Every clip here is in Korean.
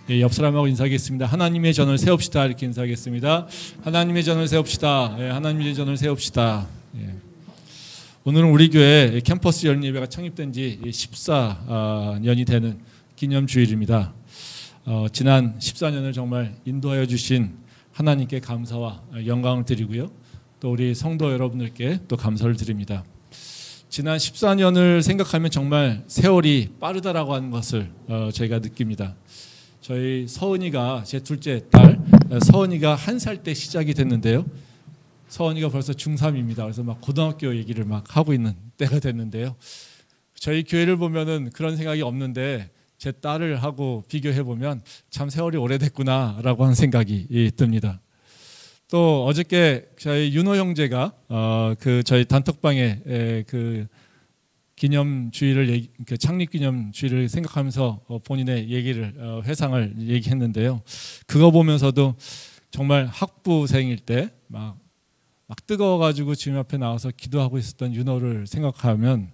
예, 옆 사람하고 인사하겠습니다. 하나님의 전을 세웁시다. 이렇게 인사하겠습니다. 하나님의 전을 세웁시다. 예, 하나님의 전을 세웁시다. 예. 오늘은 우리 교회 캠퍼스 열린 예배가 창립된 지 14년이 되는 기념주일입니다. 지난 14년을 정말 인도하여 주신 하나님께 감사와 영광을 드리고요. 또 우리 성도 여러분들께 또 감사를 드립니다. 지난 14년을 생각하면 정말 세월이 빠르다라고 하는 것을 저희가 느낍니다. 저희 서은이가, 제 둘째 딸 서은이가 1살 때 시작이 됐는데요. 서은이가 벌써 중3입니다. 그래서 막 고등학교 얘기를 막 하고 있는 때가 됐는데요. 저희 교회를 보면은 그런 생각이 없는데 제 딸을 하고 비교해 보면 참 세월이 오래됐구나라고 하는 생각이 듭니다. 또 어저께 저희 윤호 형제가 저희 단톡방에 그 기념주의를 그 창립 기념주의를 생각하면서 본인의 얘기를 회상을 얘기했는데요. 그거 보면서도 정말 학부생일 때 막 뜨거워가지고 주님 앞에 나와서 기도하고 있었던 윤호를 생각하면,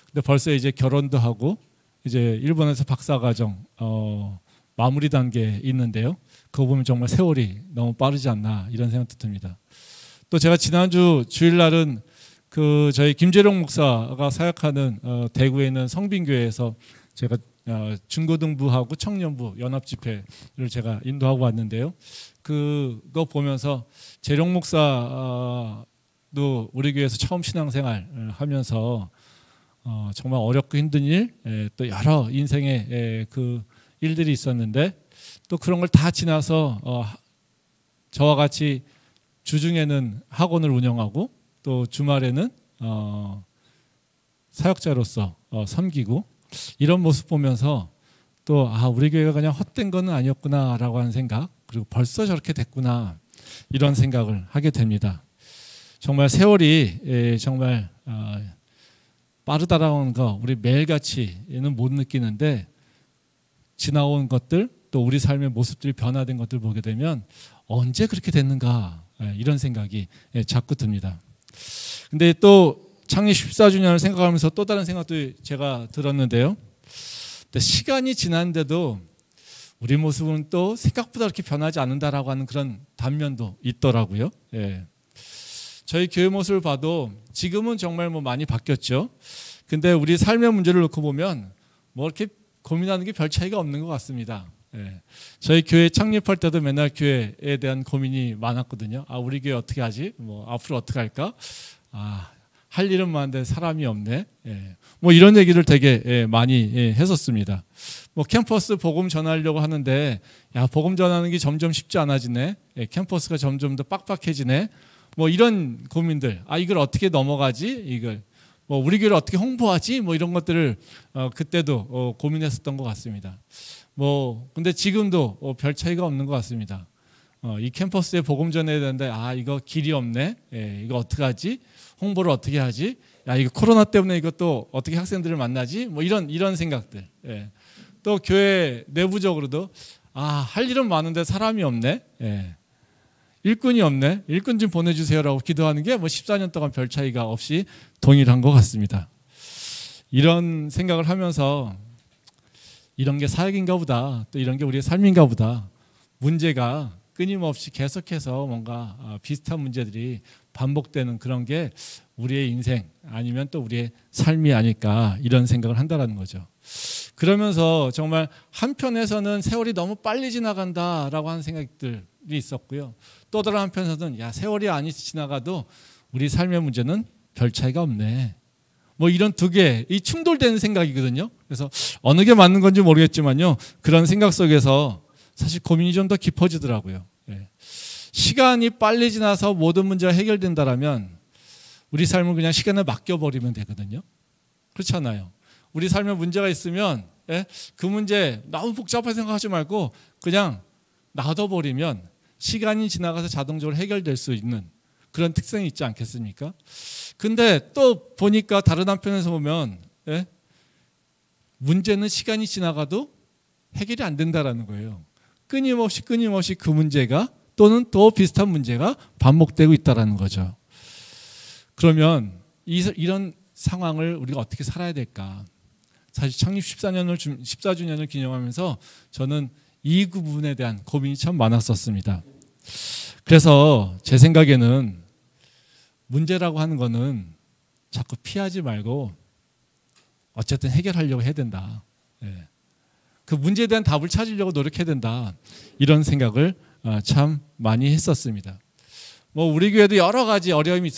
근데 벌써 이제 결혼도 하고 이제 일본에서 박사과정 마무리 단계에 있는데요. 그거 보면 정말 세월이 너무 빠르지 않나 이런 생각도 듭니다. 또 제가 지난주 주일날은 그 저희 김재룡 목사가 사역하는 대구에 있는 성빈교회에서 제가 중고등부하고 청년부 연합 집회를 제가 인도하고 왔는데요. 그거 보면서 재룡 목사도 우리 교회에서 처음 신앙생활 하면서 정말 어렵고 힘든 일, 또 여러 인생의 그 일들이 있었는데 또 그런 걸 다 지나서 저와 같이 주중에는 학원을 운영하고 또 주말에는 사역자로서 섬기고, 이런 모습 보면서 또 우리 교회가 그냥 헛된 건 아니었구나라고 하는 생각, 그리고 벌써 저렇게 됐구나 이런 생각을 하게 됩니다. 정말 세월이 정말 빠르다라는 거 우리 매일같이는 못 느끼는데, 지나온 것들 또 우리 삶의 모습들이 변화된 것들 보게 되면 언제 그렇게 됐는가 이런 생각이 자꾸 듭니다. 근데 또 창립 14주년을 생각하면서 또 다른 생각도 제가 들었는데요. 시간이 지났는데도 우리 모습은 또 생각보다 그렇게 변하지 않는다라고 하는 그런 단면도 있더라고요. 예. 저희 교회 모습을 봐도 지금은 정말 많이 바뀌었죠. 근데 우리 삶의 문제를 놓고 보면 이렇게 고민하는 게 별 차이가 없는 것 같습니다. 예. 저희 교회 창립할 때도 맨날 교회에 대한 고민이 많았거든요. 우리 교회 어떻게 하지? 앞으로 어떻게 할까? 할 일은 많은데 사람이 없네. 예. 이런 얘기를 되게 많이 했었습니다. 캠퍼스 복음 전하려고 하는데 복음 전하는 게 점점 쉽지 않아지네. 캠퍼스가 점점 더 빡빡해지네. 이런 고민들. 이걸 어떻게 넘어가지? 이걸 우리 교회를 어떻게 홍보하지? 이런 것들을 그때도 고민했었던 것 같습니다. 근데 지금도 별 차이가 없는 것 같습니다. 이 캠퍼스에 복음 전해야 되는데 이거 길이 없네. 이거 어떻게 하지? 홍보를 어떻게 하지? 이거 코로나 때문에 이것도 어떻게 학생들을 만나지? 이런 생각들. 예. 또 교회 내부적으로도 할 일은 많은데 사람이 없네. 예. 일꾼이 없네. 일꾼 좀 보내주세요라고 기도하는 게 14년 동안 별 차이가 없이 동일한 것 같습니다. 이런 생각을 하면서 이런 게 사역인가 보다, 또 이런 게 우리의 삶인가 보다, 문제가 끊임없이 계속해서 뭔가 비슷한 문제들이 반복되는 그런 게 우리의 인생 아니면 또 우리의 삶이 아닐까 이런 생각을 한다는 거죠. 그러면서 정말 한편에서는 세월이 너무 빨리 지나간다라고 하는 생각들이 있었고요. 또 다른 한편에서는 세월이 아니 지나가도 우리 삶의 문제는 별 차이가 없네. 이런 두 개, 이 충돌되는 생각이거든요. 그래서 어느 게 맞는 건지 모르겠지만요. 그런 생각 속에서 사실 고민이 좀 더 깊어지더라고요. 예. 시간이 빨리 지나서 모든 문제가 해결된다라면 우리 삶을 그냥 시간에 맡겨버리면 되거든요. 그렇잖아요. 우리 삶에 문제가 있으면 그 문제 너무 복잡하게 생각하지 말고 그냥 놔둬버리면 시간이 지나가서 자동적으로 해결될 수 있는 그런 특성이 있지 않겠습니까? 근데 또 보니까 다른 한편에서 보면 문제는 시간이 지나가도 해결이 안 된다라는 거예요. 끊임없이 그 문제가 또는 또 비슷한 문제가 반복되고 있다는 거죠. 그러면 이런 상황을 우리가 어떻게 살아야 될까? 사실 창립 14주년을 기념하면서 저는 이 부분에 대한 고민이 참 많았었습니다. 그래서 제 생각에는 문제라고 하는 거는 자꾸 피하지 말고 어쨌든 해결하려고 해야 된다. 그 문제에 대한 답을 찾으려고 노력해야 된다. 이런 생각을 참 많이 했었습니다. 뭐 우리 교회도 여러 가지 어려움이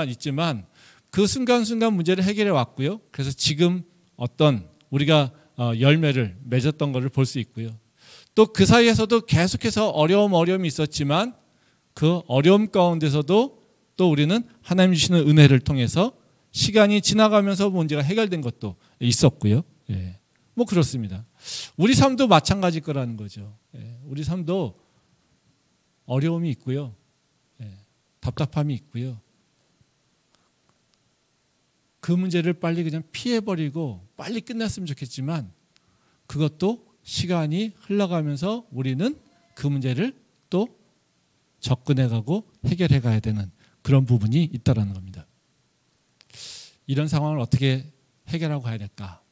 있지만 그 순간순간 문제를 해결해 왔고요. 그래서 지금 어떤 우리가 열매를 맺었던 것을 볼 수 있고요. 또 그 사이에서도 계속해서 어려움이 있었지만 그 어려움 가운데서도 또 우리는 하나님 주시는 은혜를 통해서 시간이 지나가면서 문제가 해결된 것도 있었고요. 뭐 그렇습니다. 우리 삶도 마찬가지일 거라는 거죠. 우리 삶도 어려움이 있고요. 답답함이 있고요. 그 문제를 빨리 그냥 피해버리고 빨리 끝났으면 좋겠지만 그것도 시간이 흘러가면서 우리는 그 문제를 또 접근해가고 해결해가야 되는 그런 부분이 있다는 겁니다. 이런 상황을 어떻게 해결하고 가야 될까?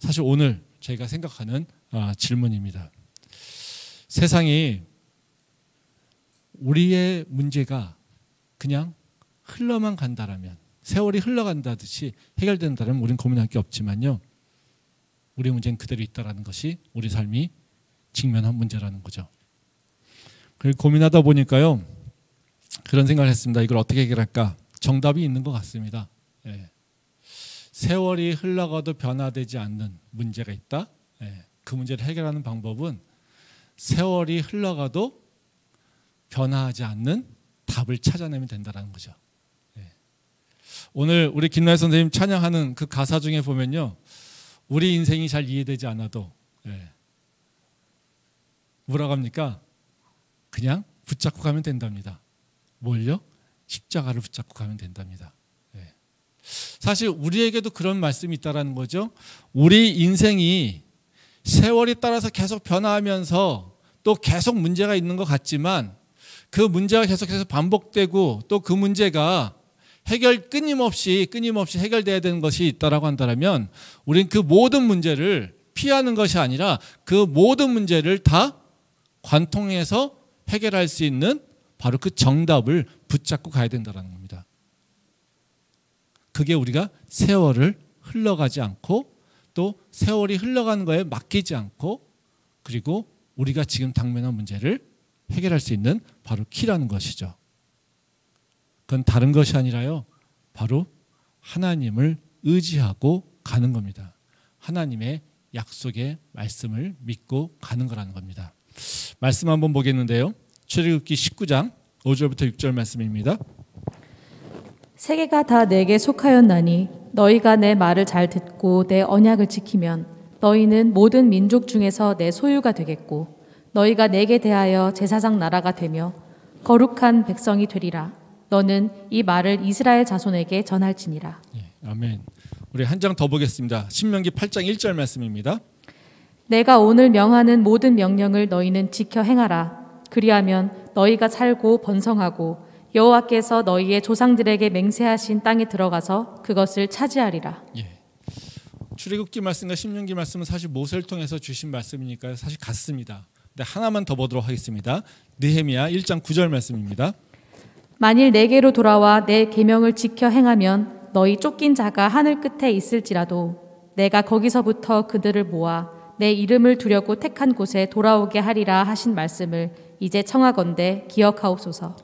사실 오늘 저희가 생각하는 질문입니다. 세상이 우리의 문제가 그냥 흘러만 간다라면, 세월이 흘러간다듯이 해결된다면 우리는 고민할 게 없지만요. 우리의 문제는 그대로 있다는 것이 우리 삶이 직면한 문제라는 거죠. 그리고 고민하다 보니까요. 그런 생각을 했습니다. 이걸 어떻게 해결할까? 정답이 있는 것 같습니다. 세월이 흘러가도 변화되지 않는 문제가 있다. 그 문제를 해결하는 방법은 세월이 흘러가도 변화하지 않는 답을 찾아내면 된다는 거죠. 오늘 우리 김나혜 선생님 찬양하는 그 가사 중에 보면요. 우리 인생이 잘 이해되지 않아도 뭐라고 합니까? 그냥 붙잡고 가면 된답니다. 뭘요? 십자가를 붙잡고 가면 된답니다. 사실 우리에게도 그런 말씀이 있다는 거죠. 우리 인생이 세월이 따라서 계속 변화하면서 또 계속 문제가 있는 것 같지만 그 문제가 계속해서 반복되고 또 그 문제가 끊임없이 해결돼야 되는 것이 있다라고 한다면 우리는 그 모든 문제를 피하는 것이 아니라 그 모든 문제를 다 관통해서 해결할 수 있는 바로 그 정답을 붙잡고 가야 된다는 겁니다. 그게 우리가 세월을 흘러가지 않고 또 세월이 흘러가는 거에 맡기지 않고 그리고 우리가 지금 당면한 문제를 해결할 수 있는 바로 키라는 것이죠. 그건 다른 것이 아니라요. 바로 하나님을 의지하고 가는 겁니다. 하나님의 약속의 말씀을 믿고 가는 거라는 겁니다. 말씀 한번 보겠는데요. 출애굽기 19장 5절부터 6절 말씀입니다. 세계가 다 내게 속하였나니 너희가 내 말을 잘 듣고 내 언약을 지키면 너희는 모든 민족 중에서 내 소유가 되겠고 너희가 내게 대하여 제사장 나라가 되며 거룩한 백성이 되리라. 너는 이 말을 이스라엘 자손에게 전할지니라. 아멘. 우리 한 장 더 보겠습니다. 신명기 8장 1절 말씀입니다. 내가 오늘 명하는 모든 명령을 너희는 지켜 행하라. 그리하면 너희가 살고 번성하고 여호와께서 너희의 조상들에게 맹세하신 땅에 들어가서 그것을 차지하리라. 출애굽기 말씀과 신명기 말씀은 사실 모세를 통해서 주신 말씀이니까 사실 같습니다. 근데 하나만 더 보도록 하겠습니다. 느헤미야 1장 9절 말씀입니다. 만일 내게로 돌아와 내 계명을 지켜 행하면 너희 쫓긴 자가 하늘 끝에 있을지라도 내가 거기서부터 그들을 모아 내 이름을 두려고 택한 곳에 돌아오게 하리라 하신 말씀을 이제 청하건대 기억하옵소서.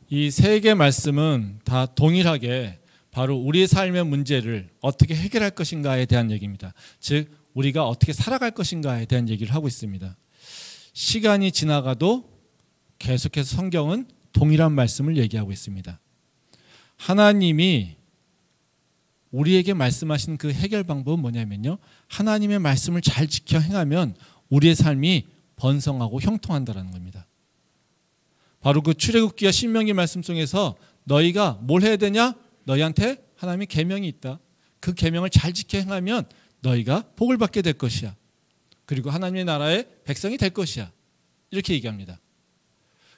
이 세 개의 말씀은 다 동일하게 바로 우리의 삶의 문제를 어떻게 해결할 것인가에 대한 얘기입니다. 즉 우리가 어떻게 살아갈 것인가에 대한 얘기를 하고 있습니다. 시간이 지나가도 계속해서 성경은 동일한 말씀을 얘기하고 있습니다. 하나님이 우리에게 말씀하신 그 해결 방법은 뭐냐면요. 하나님의 말씀을 잘 지켜 행하면 우리의 삶이 번성하고 형통한다는 겁니다. 바로 그 출애굽기와 신명기 말씀 속에서 너희가 뭘 해야 되냐? 너희한테 하나님의 계명이 있다. 그 계명을 잘 지켜 행하면 너희가 복을 받게 될 것이야. 그리고 하나님의 나라의 백성이 될 것이야. 이렇게 얘기합니다.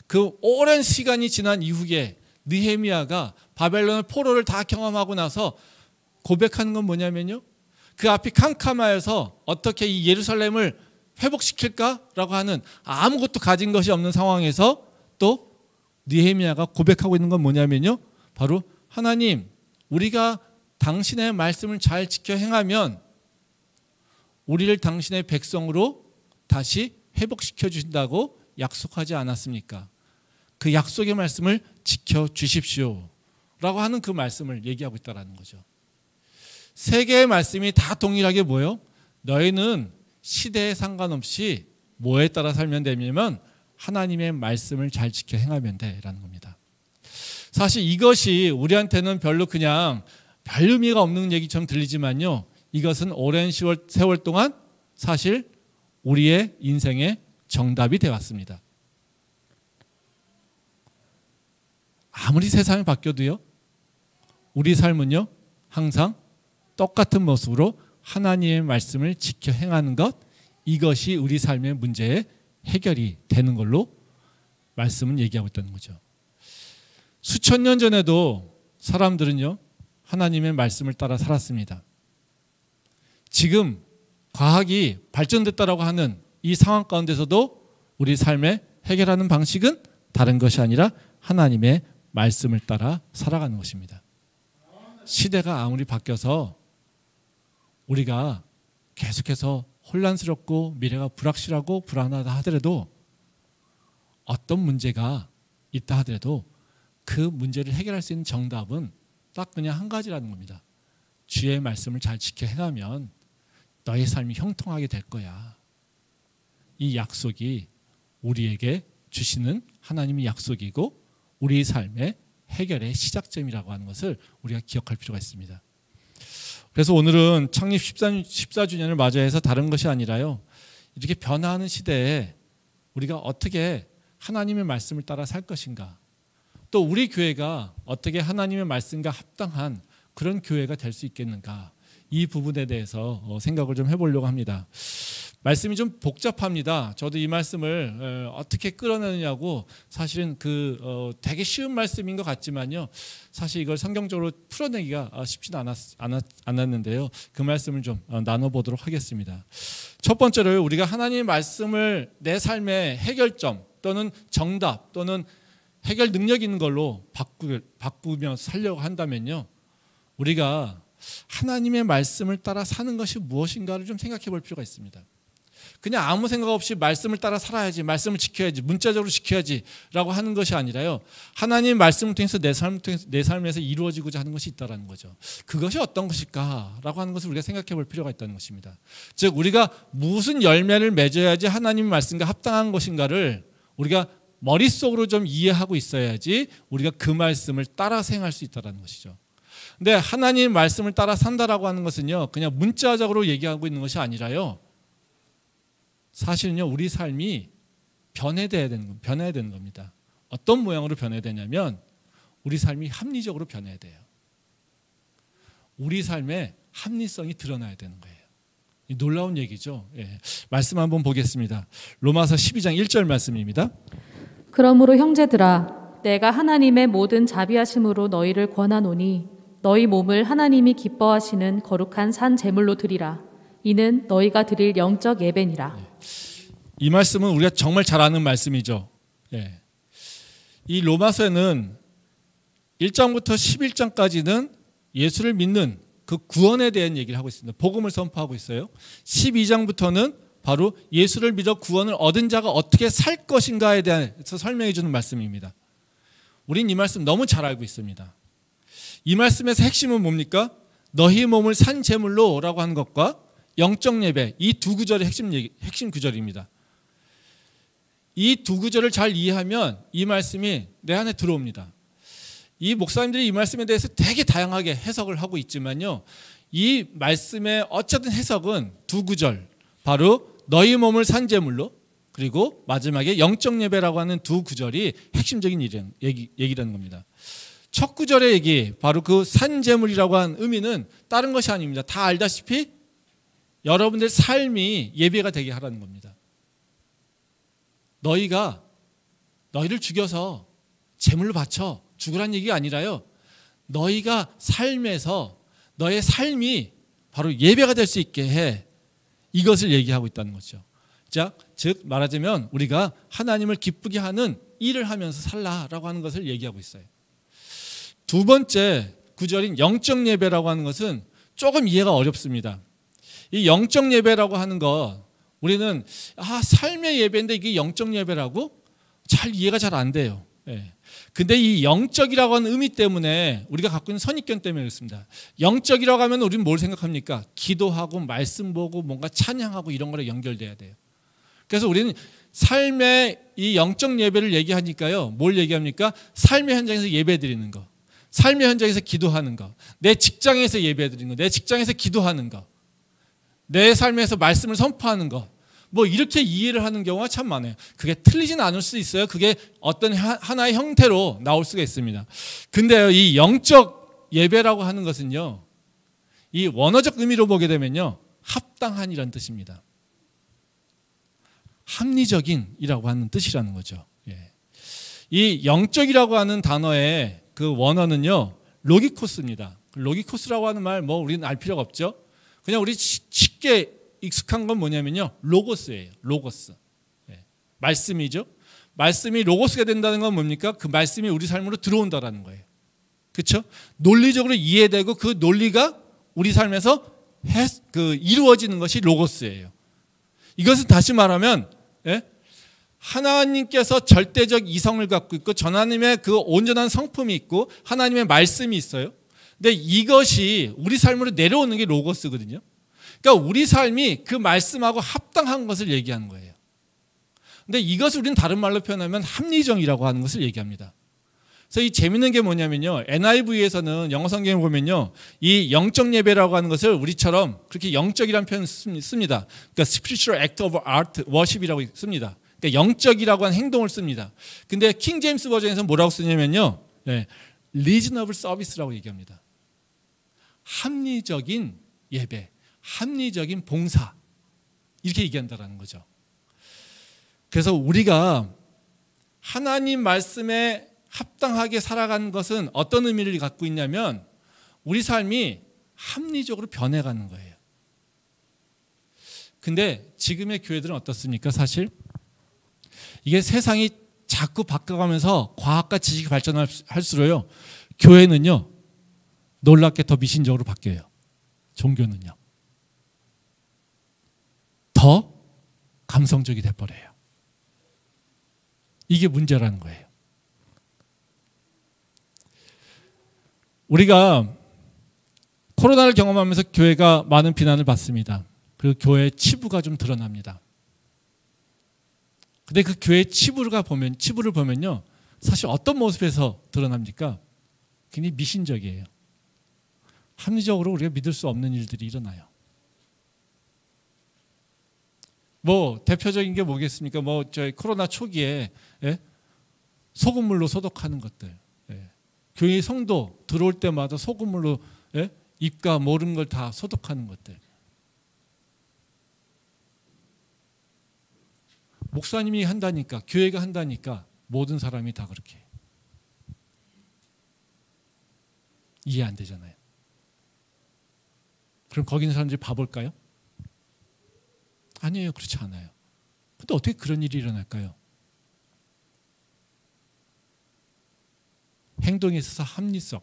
그 오랜 시간이 지난 이후에 느헤미야가 바벨론의 포로를 다 경험하고 나서 고백하는 건 뭐냐면요. 그 앞이 캄캄하여서 어떻게 이 예루살렘을 회복시킬까라고 하는 아무것도 가진 것이 없는 상황에서 또 느헤미야가 고백하고 있는 건 뭐냐면요, 바로 하나님, 우리가 당신의 말씀을 잘 지켜 행하면 우리를 당신의 백성으로 다시 회복시켜 주신다고 약속하지 않았습니까? 그 약속의 말씀을 지켜 주십시오 라고 하는 그 말씀을 얘기하고 있다는 거죠. 세 개의 말씀이 다 동일하게 뭐예요? 너희는 시대에 상관없이 뭐에 따라 살면 되냐면 하나님의 말씀을 잘 지켜 행하면 돼라는 겁니다. 사실 이것이 우리한테는 별로 그냥 별 의미가 없는 얘기처럼 들리지만요, 이것은 오랜 세월 동안 사실 우리의 인생의 정답이 되어 왔습니다. 아무리 세상이 바뀌어도요, 우리 삶은요 항상 똑같은 모습으로 하나님의 말씀을 지켜 행하는 것, 이것이 우리 삶의 문제의 해결이 되는 걸로 말씀은 얘기하고 있다는 거죠. 수천 년 전에도 사람들은요 하나님의 말씀을 따라 살았습니다. 지금 과학이 발전됐다라고 하는 이 상황 가운데서도 우리 삶의 해결하는 방식은 다른 것이 아니라 하나님의 말씀을 따라 살아가는 것입니다. 시대가 아무리 바뀌어서 우리가 계속해서 혼란스럽고 미래가 불확실하고 불안하다 하더라도, 어떤 문제가 있다 하더라도 그 문제를 해결할 수 있는 정답은 딱 그냥 한 가지라는 겁니다. 주의 말씀을 잘 지켜 행하면 너의 삶이 형통하게 될 거야. 이 약속이 우리에게 주시는 하나님의 약속이고 우리 삶의 해결의 시작점이라고 하는 것을 우리가 기억할 필요가 있습니다. 그래서 오늘은 창립 14주년을 맞이해서 다른 것이 아니라요, 이렇게 변화하는 시대에 우리가 어떻게 하나님의 말씀을 따라 살 것인가, 또 우리 교회가 어떻게 하나님의 말씀과 합당한 그런 교회가 될 수 있겠는가, 이 부분에 대해서 생각을 좀 해보려고 합니다. 말씀이 좀 복잡합니다. 저도 이 말씀을 어떻게 끌어내느냐고 사실은 되게 쉬운 말씀인 것 같지만요, 사실 이걸 성경적으로 풀어내기가 쉽지는 않았는데요. 그 말씀을 좀 나눠보도록 하겠습니다. 첫 번째로 우리가 하나님의 말씀을 내 삶의 해결점 또는 정답 또는 해결 능력 있는 걸로 바꾸며 살려고 한다면요, 우리가 하나님의 말씀을 따라 사는 것이 무엇인가를 좀 생각해 볼 필요가 있습니다. 그냥 아무 생각 없이 말씀을 따라 살아야지, 말씀을 지켜야지, 문자적으로 지켜야지 라고 하는 것이 아니라요, 하나님의 말씀을 통해서 내 삶에서 이루어지고자 하는 것이 있다는 거죠. 그것이 어떤 것일까 라고 하는 것을 우리가 생각해 볼 필요가 있다는 것입니다. 즉 우리가 무슨 열매를 맺어야지 하나님의 말씀과 합당한 것인가를 우리가 머릿속으로 좀 이해하고 있어야지 우리가 그 말씀을 따라 행할 수 있다는 것이죠. 근데 하나님의 말씀을 따라 산다라고 하는 것은요, 그냥 문자적으로 얘기하고 있는 것이 아니라요, 사실은요 우리 삶이 변해야 되는 겁니다. 어떤 모양으로 변해야 되냐면 우리 삶이 합리적으로 변해야 돼요. 우리 삶의 합리성이 드러나야 되는 거예요. 놀라운 얘기죠. 예. 말씀 한번 보겠습니다. 로마서 12장 1절 말씀입니다. 그러므로 형제들아, 내가 하나님의 모든 자비하심으로 너희를 권하노니 너희 몸을 하나님이 기뻐하시는 거룩한 산 제물로 드리라. 이는 너희가 드릴 영적 예배니라. 이 말씀은 우리가 정말 잘 아는 말씀이죠. 예. 이 로마서에는 1장부터 11장까지는 예수를 믿는 그 구원에 대한 얘기를 하고 있습니다. 복음을 선포하고 있어요. 12장부터는 바로 예수를 믿어 구원을 얻은 자가 어떻게 살 것인가에 대해서 설명해 주는 말씀입니다. 우린 이 말씀 너무 잘 알고 있습니다. 이 말씀에서 핵심은 뭡니까? 너희 몸을 산 제물로 라고 하는 것과 영적 예배, 이 두 구절의 핵심 구절입니다. 이 두 구절을 잘 이해하면 이 말씀이 내 안에 들어옵니다. 이 목사님들이 이 말씀에 대해서 되게 다양하게 해석을 하고 있지만요, 이 말씀의 어쨌든 해석은 두 구절, 바로 너희 몸을 산 제물로, 그리고 마지막에 영적 예배라고 하는 두 구절이 핵심적인 얘기라는 겁니다. 첫 구절의 얘기, 바로 그 산 제물이라고 하는 의미는 다른 것이 아닙니다. 다 알다시피 여러분들 삶이 예배가 되게 하라는 겁니다. 너희를 죽여서 제물로 바쳐 죽으란 얘기가 아니라요, 너희가 삶에서 너의 삶이 바로 예배가 될 수 있게 해, 이것을 얘기하고 있다는 거죠. 자, 즉 말하자면 우리가 하나님을 기쁘게 하는 일을 하면서 살라라고 하는 것을 얘기하고 있어요. 두 번째 구절인 영적 예배라고 하는 것은 조금 이해가 어렵습니다. 이 영적 예배라고 하는 거 우리는 삶의 예배인데 이게 영적 예배라고 잘 이해가 잘 안 돼요. 예. 근데 이 영적이라고 하는 의미 때문에 우리가 갖고 있는 선입견 때문에 그렇습니다. 영적이라고 하면 우리는 뭘 생각합니까? 기도하고 말씀 보고 뭔가 찬양하고 이런 거랑 연결돼야 돼요. 그래서 우리는 삶의 이 영적 예배를 얘기하니까요. 뭘 얘기합니까? 삶의 현장에서 예배 드리는 거. 삶의 현장에서 기도하는 거. 내 직장에서 예배 드리는 거. 내 직장에서 기도하는 거. 내 삶에서 말씀을 선포하는 거. 뭐 이렇게 이해를 하는 경우가 참 많아요. 그게 틀리진 않을 수 있어요. 그게 어떤 하나의 형태로 나올 수가 있습니다. 근데요, 이 영적 예배라고 하는 것은요, 이 원어적 의미로 보게 되면요, 합당한이라는 뜻입니다. 합리적인이라고 하는 뜻이라는 거죠. 예. 이 영적이라고 하는 단어의 그 원어는요, 로기코스입니다. 로기코스라고 하는 말 뭐 우리는 알 필요가 없죠. 그냥 우리 쉽게 익숙한 건 뭐냐면요, 로고스예요. 로고스. 예. 말씀이죠. 말씀이 로고스가 된다는 건 뭡니까? 그 말씀이 우리 삶으로 들어온다라는 거예요. 그렇죠? 논리적으로 이해되고 그 논리가 우리 삶에서 이루어지는 것이 로고스예요. 이것은 다시 말하면, 예? 하나님께서 절대적 이성을 갖고 있고 하나님의 그 온전한 성품이 있고 하나님의 말씀이 있어요. 근데 이것이 우리 삶으로 내려오는 게 로고스거든요. 그러니까 우리 삶이 그 말씀하고 합당한 것을 얘기하는 거예요. 근데 이것을 우리는 다른 말로 표현하면 합리정이라고 하는 것을 얘기합니다. 그래서 이 재밌는 게 뭐냐면요, NIV에서는 영어 성경에 보면요, 이 영적 예배라고 하는 것을 우리처럼 그렇게 영적이라는 표현을 씁니다. 그러니까 spiritual act of art worship이라고 씁니다. 그러니까 영적이라고 하는 행동을 씁니다. 근데 킹 제임스 버전에서 뭐라고 쓰냐면요, 네, reasonable service라고 얘기합니다. 합리적인 예배, 합리적인 봉사, 이렇게 얘기한다는 거죠. 그래서 우리가 하나님 말씀에 합당하게 살아가는 것은 어떤 의미를 갖고 있냐면 우리 삶이 합리적으로 변해가는 거예요. 근데 지금의 교회들은 어떻습니까? 사실 이게 세상이 자꾸 바뀌어가면서 과학과 지식이 발전할수록요, 교회는요 놀랍게 더 미신적으로 바뀌어요. 종교는요 더 감성적이 돼버려요. 이게 문제라는 거예요. 우리가 코로나를 경험하면서 교회가 많은 비난을 받습니다. 그리고 교회의 치부가 좀 드러납니다. 근데 그 교회의 치부를 보면요, 사실 어떤 모습에서 드러납니까? 굉장히 미신적이에요. 합리적으로 우리가 믿을 수 없는 일들이 일어나요. 뭐 대표적인 게 뭐겠습니까? 뭐 저희 코로나 초기에, 예? 소금물로 소독하는 것들, 예. 교회 성도 들어올 때마다 소금물로, 예? 입과 모든 걸 다 소독하는 것들. 목사님이 한다니까, 교회가 한다니까 모든 사람이 다 그렇게 해요. 이해 안 되잖아요. 그럼 거기 있는 사람들이 바볼까요? 아니에요. 그렇지 않아요. 근데 어떻게 그런 일이 일어날까요? 행동에 있어서 합리성,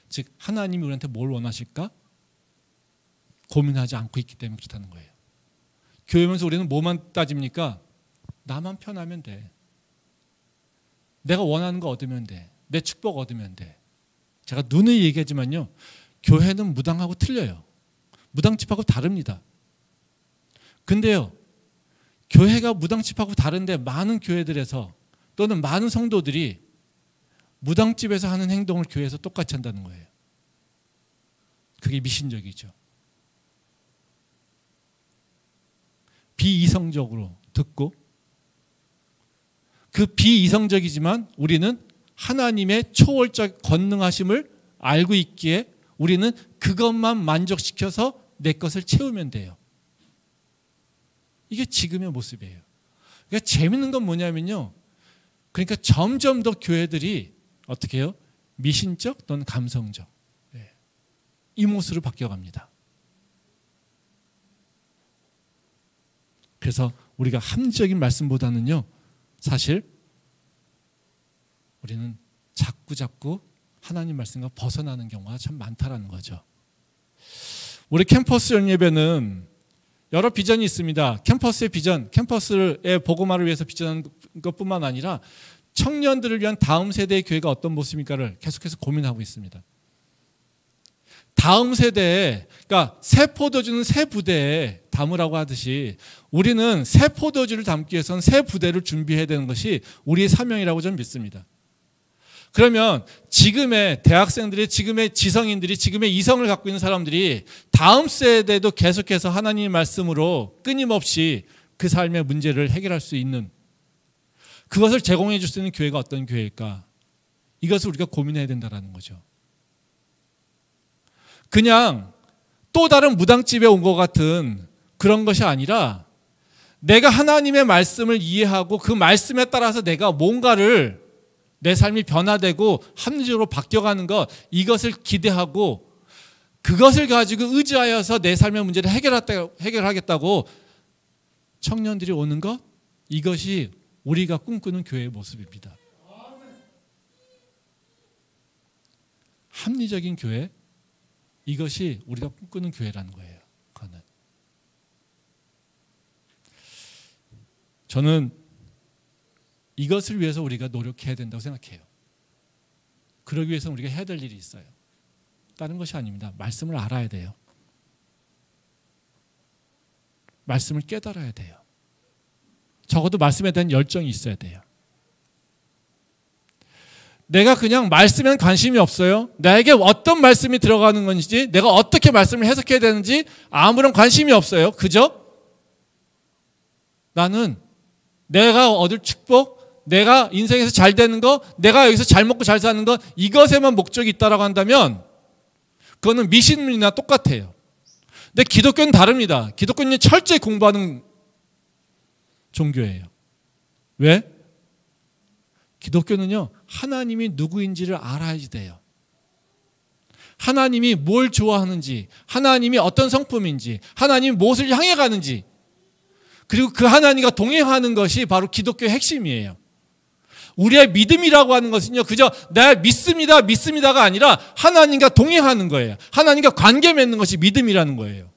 즉 하나님이 우리한테 뭘 원하실까? 고민하지 않고 있기 때문에 그렇다는 거예요. 교회면서 우리는 뭐만 따집니까? 나만 편하면 돼. 내가 원하는 거 얻으면 돼. 내 축복 얻으면 돼. 제가 누누이 얘기하지만요, 교회는 무당하고 틀려요. 무당집하고 다릅니다. 근데요, 교회가 무당집하고 다른데 많은 교회들에서 또는 많은 성도들이 무당집에서 하는 행동을 교회에서 똑같이 한다는 거예요. 그게 미신적이죠. 비이성적으로 듣고, 그 비이성적이지만 우리는 하나님의 초월적 권능하심을 알고 있기에 우리는 그것만 만족시켜서 내 것을 채우면 돼요. 이게 지금의 모습이에요. 그러니까 재밌는 건 뭐냐면요, 그러니까 점점 더 교회들이 어떻게 해요? 미신적 또는 감성적, 이 모습으로 바뀌어갑니다. 그래서 우리가 합리적인 말씀보다는요, 사실 우리는 자꾸 하나님 말씀과 벗어나는 경우가 참 많다라는 거죠. 우리 캠퍼스 영예배는 여러 비전이 있습니다. 캠퍼스의 비전, 캠퍼스의 복음화를 위해서 비전하는 것뿐만 아니라 청년들을 위한 다음 세대의 교회가 어떤 모습일까를 계속해서 고민하고 있습니다. 다음 세대에, 그러니까 새 포도주는 새 부대에 담으라고 하듯이 우리는 새 포도주를 담기 위해서는 새 부대를 준비해야 되는 것이 우리의 사명이라고 저는 믿습니다. 그러면 지금의 대학생들이, 지금의 지성인들이, 지금의 이성을 갖고 있는 사람들이 다음 세대도 계속해서 하나님의 말씀으로 끊임없이 그 삶의 문제를 해결할 수 있는, 그것을 제공해 줄 수 있는 교회가 어떤 교회일까? 이것을 우리가 고민해야 된다는 거죠. 그냥 또 다른 무당집에 온 것 같은 그런 것이 아니라 내가 하나님의 말씀을 이해하고 그 말씀에 따라서 내가 뭔가를, 내 삶이 변화되고 합리적으로 바뀌어가는 것, 이것을 기대하고 그것을 가지고 의지하여서 내 삶의 문제를 해결하겠다고 청년들이 오는 것, 이것이 우리가 꿈꾸는 교회의 모습입니다. 합리적인 교회, 이것이 우리가 꿈꾸는 교회라는 거예요. 그거는. 저는 이것을 위해서 우리가 노력해야 된다고 생각해요. 그러기 위해서는 우리가 해야 될 일이 있어요. 다른 것이 아닙니다. 말씀을 알아야 돼요. 말씀을 깨달아야 돼요. 적어도 말씀에 대한 열정이 있어야 돼요. 내가 그냥 말씀에는 관심이 없어요. 나에게 어떤 말씀이 들어가는 건지, 내가 어떻게 말씀을 해석해야 되는지 아무런 관심이 없어요. 그죠? 나는 내가 얻을 축복, 내가 인생에서 잘 되는 거, 내가 여기서 잘 먹고 잘 사는 거, 이것에만 목적이 있다라고 한다면 그거는 미신론이나 똑같아요. 근데 기독교는 다릅니다. 기독교는 철저히 공부하는 종교예요. 왜? 기독교는요, 하나님이 누구인지를 알아야지 돼요. 하나님이 뭘 좋아하는지, 하나님이 어떤 성품인지, 하나님이 무엇을 향해 가는지, 그리고 그 하나님과 동행하는 것이 바로 기독교의 핵심이에요. 우리의 믿음이라고 하는 것은요, 그저 나 믿습니다가 아니라 하나님과 동행하는 거예요. 하나님과 관계 맺는 것이 믿음이라는 거예요.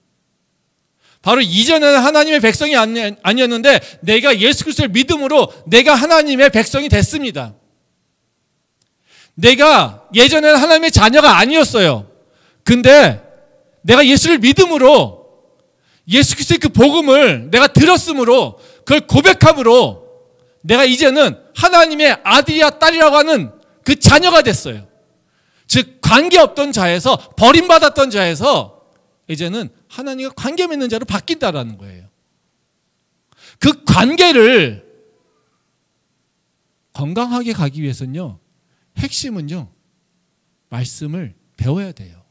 바로 이전에는 하나님의 백성이 아니었는데 내가 예수 그리스도를 믿음으로 내가 하나님의 백성이 됐습니다. 내가 예전에는 하나님의 자녀가 아니었어요. 근데 내가 예수를 믿음으로 예수 그리스도의 그 복음을 내가 들었으므로 그걸 고백함으로 내가 이제는 하나님의 아들이야 딸이라고 하는 그 자녀가 됐어요. 즉 관계없던 자에서, 버림받았던 자에서 이제는 하나님과 관계 맺는 자로 바뀐다라는 거예요. 그 관계를 건강하게 가기 위해서는요, 핵심은요, 말씀을 배워야 돼요.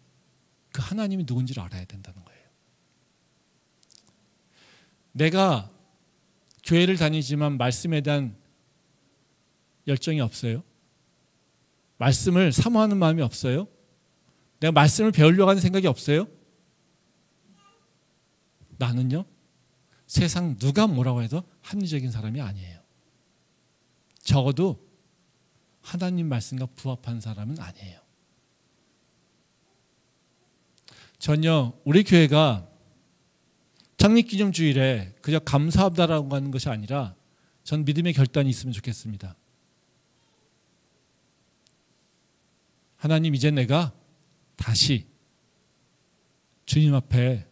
그 하나님이 누군지를 알아야 된다는 거예요. 내가 교회를 다니지만 말씀에 대한 열정이 없어요? 말씀을 사모하는 마음이 없어요? 내가 말씀을 배우려고 하는 생각이 없어요? 나는요, 세상 누가 뭐라고 해도 합리적인 사람이 아니에요. 적어도 하나님 말씀과 부합한 사람은 아니에요. 전혀 우리 교회가 창립기념주일에 그저 감사합니다라고 하는 것이 아니라 전 믿음의 결단이 있으면 좋겠습니다. 하나님, 이제 내가 다시 주님 앞에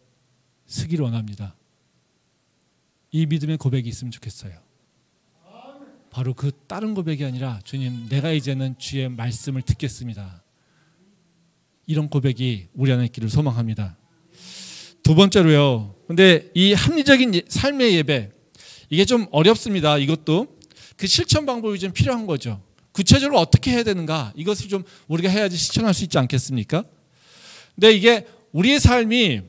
서기를 원합니다. 이 믿음의 고백이 있으면 좋겠어요. 바로 그 다른 고백이 아니라, 주님, 내가 이제는 주의 말씀을 듣겠습니다. 이런 고백이 우리 안에 있기를 소망합니다. 두 번째로요, 근데 이 합리적인 삶의 예배, 이게 좀 어렵습니다. 이것도 그 실천 방법이 좀 필요한 거죠. 구체적으로 어떻게 해야 되는가, 이것을 좀 우리가 해야지 실천할 수 있지 않겠습니까? 근데 이게 우리의 삶이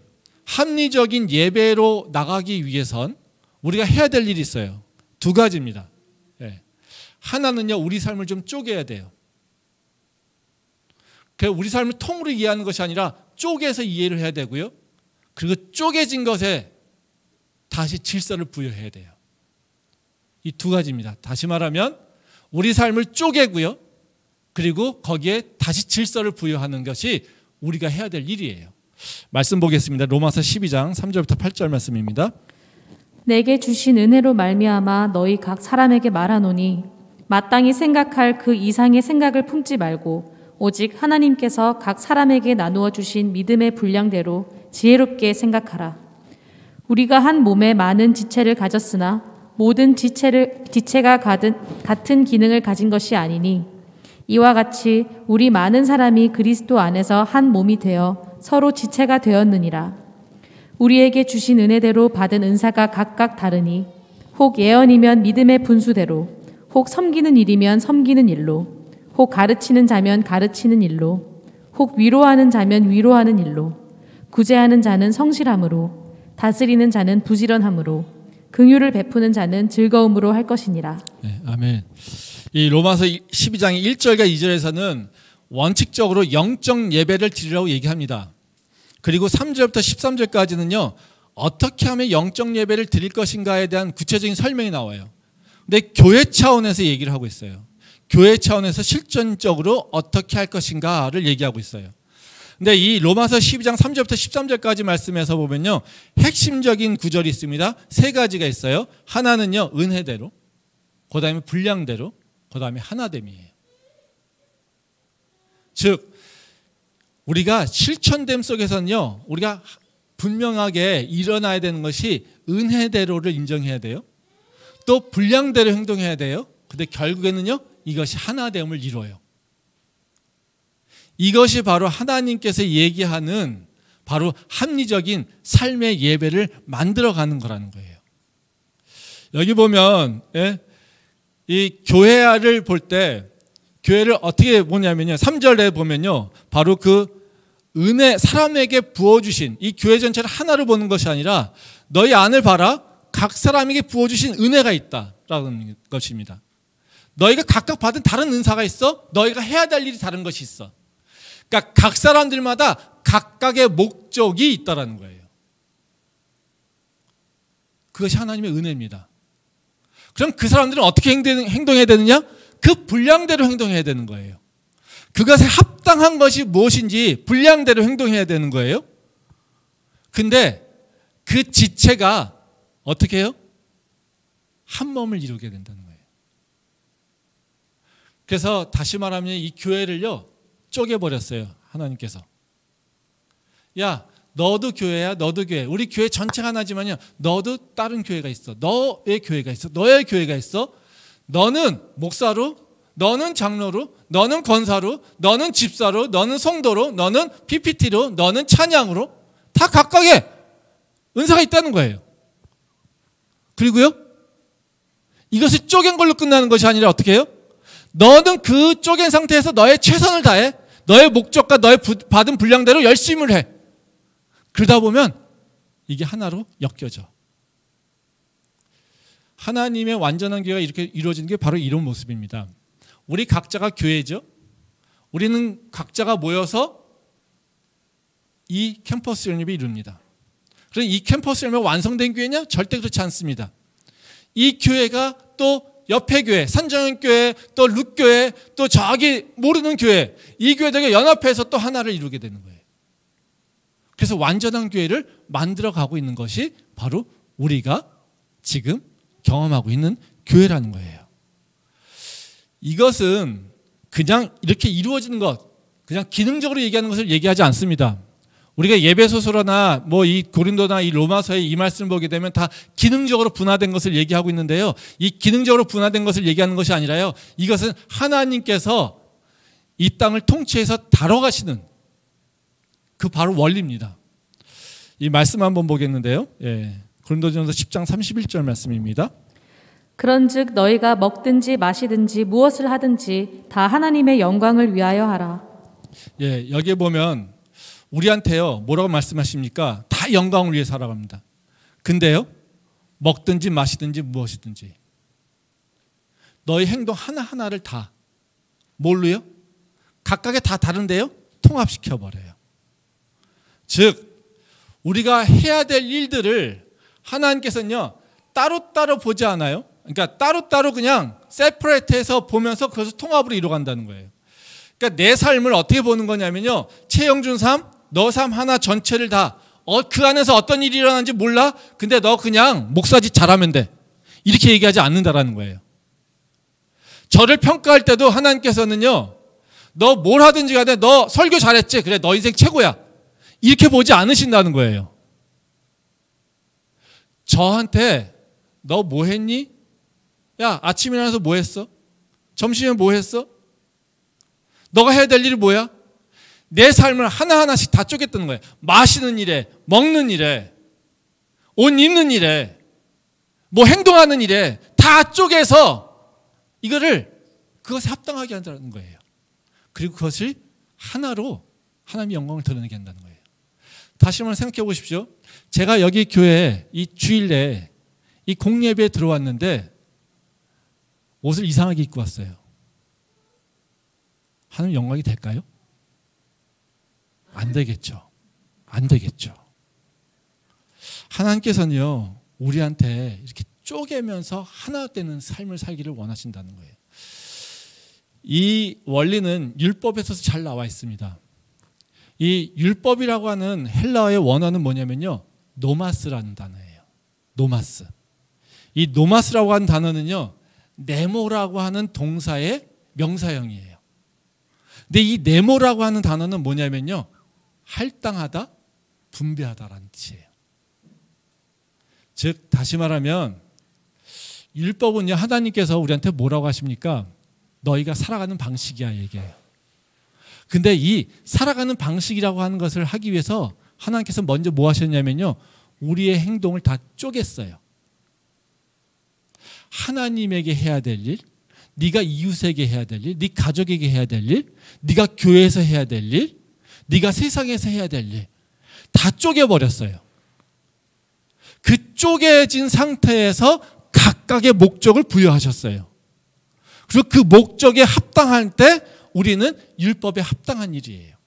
합리적인 예배로 나가기 위해선 우리가 해야 될 일이 있어요. 두 가지입니다. 하나는요, 우리 삶을 좀 쪼개야 돼요. 우리 삶을 통으로 이해하는 것이 아니라 쪼개서 이해를 해야 되고요. 그리고 쪼개진 것에 다시 질서를 부여해야 돼요. 이 두 가지입니다. 다시 말하면 우리 삶을 쪼개고요. 그리고 거기에 다시 질서를 부여하는 것이 우리가 해야 될 일이에요. 말씀 보겠습니다. 로마서 12장 3절부터 8절 말씀입니다. 내게 주신 은혜로 말미암아 너희 각 사람에게 말하노니 마땅히 생각할 그 이상의 생각을 품지 말고 오직 하나님께서 각 사람에게 나누어 주신 믿음의 분량대로 지혜롭게 생각하라. 우리가 한 몸에 많은 지체를 가졌으나 모든 지체가 같은 기능을 가진 것이 아니니 이와 같이 우리 많은 사람이 그리스도 안에서 한 몸이 되어 서로 지체가 되었느니라. 우리에게 주신 은혜대로 받은 은사가 각각 다르니 혹 예언이면 믿음의 분수대로, 혹 섬기는 일이면 섬기는 일로, 혹 가르치는 자면 가르치는 일로, 혹 위로하는 자면 위로하는 일로, 구제하는 자는 성실함으로, 다스리는 자는 부지런함으로, 긍휼을 베푸는 자는 즐거움으로 할 것이니라. 네, 아멘. 이 로마서 12장의 1절과 2절에서는 원칙적으로 영적 예배를 드리라고 얘기합니다. 그리고 3절부터 13절까지는요, 어떻게 하면 영적 예배를 드릴 것인가에 대한 구체적인 설명이 나와요. 근데 교회 차원에서 얘기를 하고 있어요. 교회 차원에서 실전적으로 어떻게 할 것인가를 얘기하고 있어요. 근데 이 로마서 12장 3절부터 13절까지 말씀에서 보면요, 핵심적인 구절이 있습니다. 세 가지가 있어요. 하나는요, 은혜대로, 그 다음에 분량대로, 그 다음에 하나됨이에요. 즉 우리가 실천됨 속에서는요, 우리가 분명하게 일어나야 되는 것이 은혜대로를 인정해야 돼요. 또 분량대로 행동해야 돼요. 근데 결국에는요, 이것이 하나됨을 이뤄요. 이것이 바로 하나님께서 얘기하는 바로 합리적인 삶의 예배를 만들어가는 거라는 거예요. 여기 보면 이 교회를 볼 때 교회를 어떻게 보냐면요, 3절에 보면요, 바로 그 은혜, 사람에게 부어주신 이 교회 전체를 하나로 보는 것이 아니라 너희 안을 봐라, 각 사람에게 부어주신 은혜가 있다라는 것입니다. 너희가 각각 받은 다른 은사가 있어. 너희가 해야 될 일이 다른 것이 있어. 그러니까 각 사람들마다 각각의 목적이 있다라는 거예요. 그것이 하나님의 은혜입니다. 그럼 그 사람들은 어떻게 행동해야 되느냐? 그 분량대로 행동해야 되는 거예요. 그것에 합당한 것이 무엇인지 분량대로 행동해야 되는 거예요. 근데 그 지체가 어떻게 해요? 한 몸을 이루게 된다는 거예요. 그래서 다시 말하면 이 교회를요, 쪼개버렸어요. 하나님께서. 야, 너도 교회야, 너도 교회. 우리 교회 전체가 하나지만요, 너도 다른 교회가 있어. 너의 교회가 있어. 너의 교회가 있어. 너는 목사로, 너는 장로로, 너는 권사로, 너는 집사로, 너는 성도로, 너는 PPT로, 너는 찬양으로, 다 각각의 은사가 있다는 거예요. 그리고요, 이것을 쪼갠 걸로 끝나는 것이 아니라 어떻게 해요? 너는 그 쪼갠 상태에서 너의 최선을 다해. 너의 목적과 너의 받은 분량대로 열심을 해. 그러다 보면 이게 하나로 엮여져. 하나님의 완전한 교회가 이렇게 이루어지는 게 바로 이런 모습입니다. 우리 각자가 교회죠. 우리는 각자가 모여서 이 캠퍼스 연합을 이룹니다. 그럼 이 캠퍼스 연합이 완성된 교회냐? 절대 그렇지 않습니다. 이 교회가 또 옆에 교회, 산정현교회, 또 룻교회, 또 저기 모르는 교회, 이 교회들과 연합해서 또 하나를 이루게 되는 거예요. 그래서 완전한 교회를 만들어가고 있는 것이 바로 우리가 지금 경험하고 있는 교회라는 거예요. 이것은 그냥 이렇게 이루어지는 것, 그냥 기능적으로 얘기하는 것을 얘기하지 않습니다. 우리가 예배소서나 뭐 이 고린도나 이 로마서의 이 말씀을 보게 되면 다 기능적으로 분화된 것을 얘기하고 있는데요. 이 기능적으로 분화된 것을 얘기하는 것이 아니라요, 이것은 하나님께서 이 땅을 통치해서 다뤄가시는 그 바로 원리입니다. 이 말씀 한번 보겠는데요. 고린도전서 10장 31절 말씀입니다. 그런즉 너희가 먹든지 마시든지 무엇을 하든지 다 하나님의 영광을 위하여 하라. 여기에 보면 우리한테요, 뭐라고 말씀하십니까? 다 영광을 위해 살아갑니다. 근데요, 먹든지 마시든지 무엇이든지 너희 행동 하나하나를 다 뭘로요? 각각의 다 다른데요, 통합시켜버려요. 즉 우리가 해야 될 일들을 하나님께서는요, 따로따로 보지 않아요. 그러니까 따로따로 그냥 세퍼레이트해서 보면서 그것을 통합으로 이루어간다는 거예요. 그러니까 내 삶을 어떻게 보는 거냐면요. 최영준 삶, 너 삶 하나 전체를 다 그 안에서 어떤 일이 일어나는지 몰라? 근데 너 그냥 목사짓 잘하면 돼. 이렇게 얘기하지 않는다라는 거예요. 저를 평가할 때도 하나님께서는요. 너 뭘 하든지 간에 너 설교 잘했지? 그래 너 인생 최고야. 이렇게 보지 않으신다는 거예요. 저한테 너 뭐 했니? 야 아침에 일어나서 뭐 했어? 점심에 뭐 했어? 너가 해야 될 일이 뭐야? 내 삶을 하나하나씩 다 쪼갰다는 거예요. 마시는 일에, 먹는 일에, 옷 입는 일에, 뭐 행동하는 일에 다 쪼개서 그것에 합당하게 한다는 거예요. 그리고 그것을 하나로 하나님의 영광을 드러내게 한다는 거예요. 다시 한번 생각해 보십시오. 제가 여기 교회에 이 주일에 이 공예배에 들어왔는데 옷을 이상하게 입고 왔어요. 하나님 영광이 될까요? 안 되겠죠. 안 되겠죠. 하나님께서는요, 우리한테 이렇게 쪼개면서 하나 되는 삶을 살기를 원하신다는 거예요. 이 원리는 율법에서도 잘 나와 있습니다. 이 율법이라고 하는 헬라어의 원어는 뭐냐면요, 노마스라는 단어예요. 노마스. 이 노마스라고 하는 단어는요, 네모라고 하는 동사의 명사형이에요. 근데 이 네모라고 하는 단어는 뭐냐면요, 할당하다, 분배하다라는 뜻이에요. 즉 다시 말하면 율법은요, 하나님께서 우리한테 뭐라고 하십니까? 너희가 살아가는 방식이야 얘기해요. 근데 이 살아가는 방식이라고 하는 것을 하기 위해서 하나님께서 먼저 뭐 하셨냐면요, 우리의 행동을 다 쪼갰어요. 하나님에게 해야 될 일, 네가 이웃에게 해야 될 일, 네 가족에게 해야 될 일, 네가 교회에서 해야 될 일, 네가 세상에서 해야 될 일, 다 쪼개버렸어요. 그 쪼개진 상태에서 각각의 목적을 부여하셨어요. 그리고 그 목적에 합당할 때 우리는 율법에 합당한 일이에요.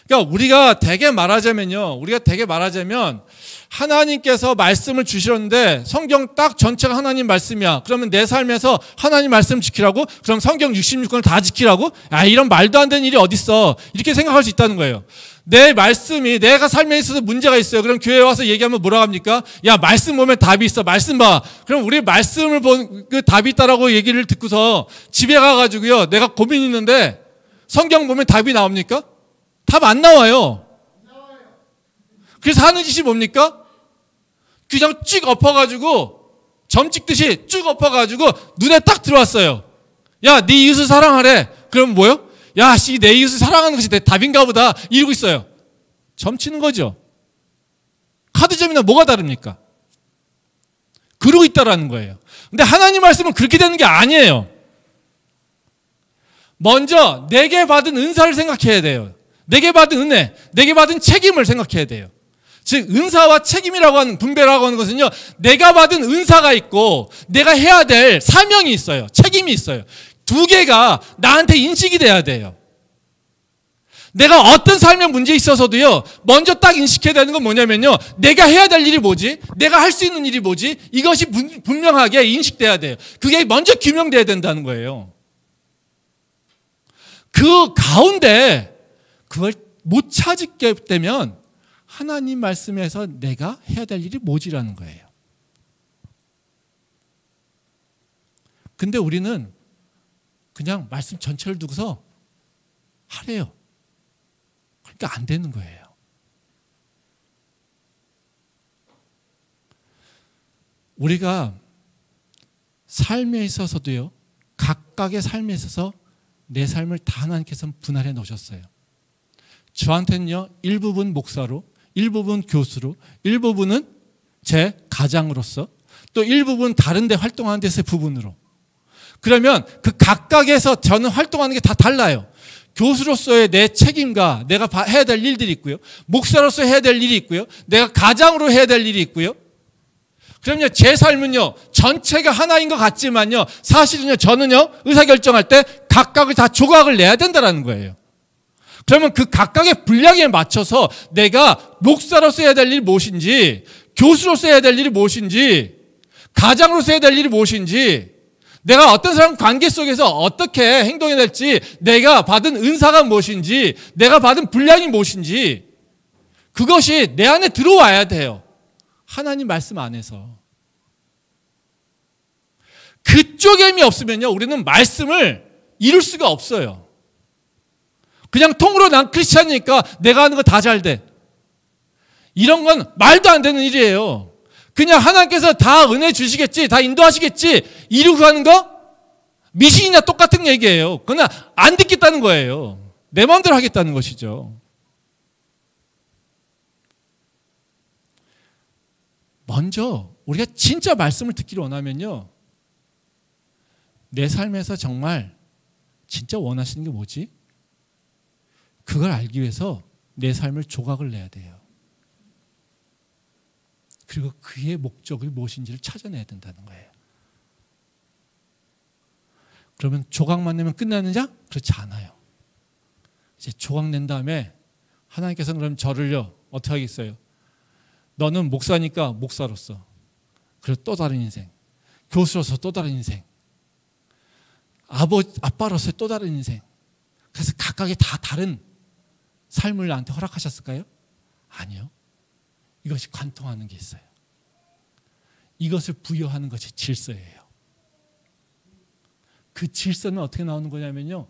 그러니까 우리가 되게 말하자면 하나님께서 말씀을 주셨는데 성경 딱 전체가 하나님 말씀이야. 그러면 내 삶에서 하나님 말씀 지키라고? 그럼 성경 66권을 다 지키라고? 이런 말도 안 되는 일이 어딨어. 이렇게 생각할 수 있다는 거예요. 내 말씀이 내가 삶에 있어서 문제가 있어요. 그럼 교회에 와서 얘기하면 뭐라고 합니까? 야, 말씀 보면 답이 있어. 말씀 봐. 그럼 우리 말씀을 본 그 답이 있다라고 얘기를 듣고서 집에 가가지고요, 내가 고민이 있는데 성경 보면 답이 나옵니까? 답 안 나와요. 그래서 하는 짓이 뭡니까? 그냥 쭉 엎어가지고 점 찍듯이 쭉 엎어가지고 눈에 딱 들어왔어요. 야, 네 이웃을 사랑하래. 그럼 뭐요? 야, 내 이웃을 사랑하는 것이 내 답인가 보다 이러고 있어요. 점 치는 거죠. 카드점이나 뭐가 다릅니까? 그러고 있다라는 거예요. 근데 하나님 말씀은 그렇게 되는 게 아니에요. 먼저 내게 받은 은사를 생각해야 돼요. 내게 받은 은혜, 내게 받은 책임을 생각해야 돼요. 즉 은사와 책임이라고 하는 분배라고 하는 것은요, 내가 받은 은사가 있고 내가 해야 될 사명이 있어요. 책임이 있어요. 두 개가 나한테 인식이 돼야 돼요. 내가 어떤 삶의 문제에 있어서도요, 먼저 딱 인식해야 되는 건 뭐냐면요, 내가 해야 될 일이 뭐지? 내가 할 수 있는 일이 뭐지? 이것이 분명하게 인식돼야 돼요. 그게 먼저 규명돼야 된다는 거예요. 그 가운데 그걸 못 찾게 되면 하나님 말씀에서 내가 해야 될 일이 뭐지라는 거예요. 근데 우리는 그냥 말씀 전체를 두고서 하래요. 그러니까 안 되는 거예요. 우리가 삶에 있어서도요, 각각의 삶에 있어서 내 삶을 다 하나님께서 분할해 놓으셨어요. 저한테는요, 일부분 목사로, 일부분 교수로, 일부분은 제 가장으로서, 또 일부분 다른 데 활동하는 데서의 부분으로. 그러면 그 각각에서 저는 활동하는 게 다 달라요. 교수로서의 내 책임과 내가 해야 될 일들이 있고요, 목사로서 해야 될 일이 있고요, 내가 가장으로 해야 될 일이 있고요. 그럼요, 제 삶은요, 전체가 하나인 것 같지만요, 사실은요, 저는요, 의사결정할 때 각각을 다 조각을 내야 된다는 거예요. 그러면 그 각각의 분량에 맞춰서 내가 목사로서 해야 될 일이 무엇인지, 교수로서 해야 될 일이 무엇인지, 가장으로서 해야 될 일이 무엇인지, 내가 어떤 사람 관계 속에서 어떻게 행동해야 될지, 내가 받은 은사가 무엇인지, 내가 받은 분량이 무엇인지, 그것이 내 안에 들어와야 돼요. 하나님 말씀 안에서. 그 쪼개임이 없으면요, 우리는 말씀을 이룰 수가 없어요. 그냥 통으로 난 크리스찬이니까 내가 하는 거 다 잘 돼. 이런 건 말도 안 되는 일이에요. 그냥 하나님께서 다 은혜 주시겠지, 다 인도하시겠지, 이러고 하는 거? 미신이나 똑같은 얘기예요. 그러나 안 듣겠다는 거예요. 내 마음대로 하겠다는 것이죠. 먼저 우리가 진짜 말씀을 듣기를 원하면요, 내 삶에서 정말 진짜 원하시는 게 뭐지? 그걸 알기 위해서 내 삶을 조각을 내야 돼요. 그리고 그의 목적이 무엇인지를 찾아내야 된다는 거예요. 그러면 조각만 내면 끝나느냐? 그렇지 않아요. 이제 조각 낸 다음에 하나님께서는 그럼 저를요, 어떻게 하겠어요? 너는 목사니까 목사로서, 그리고 또 다른 인생, 교수로서 또 다른 인생, 아빠로서 또 다른 인생. 그래서 각각의 다 다른 삶을 나한테 허락하셨을까요? 아니요. 이것이 관통하는 게 있어요. 이것을 부여하는 것이 질서예요. 그 질서는 어떻게 나오는 거냐면요,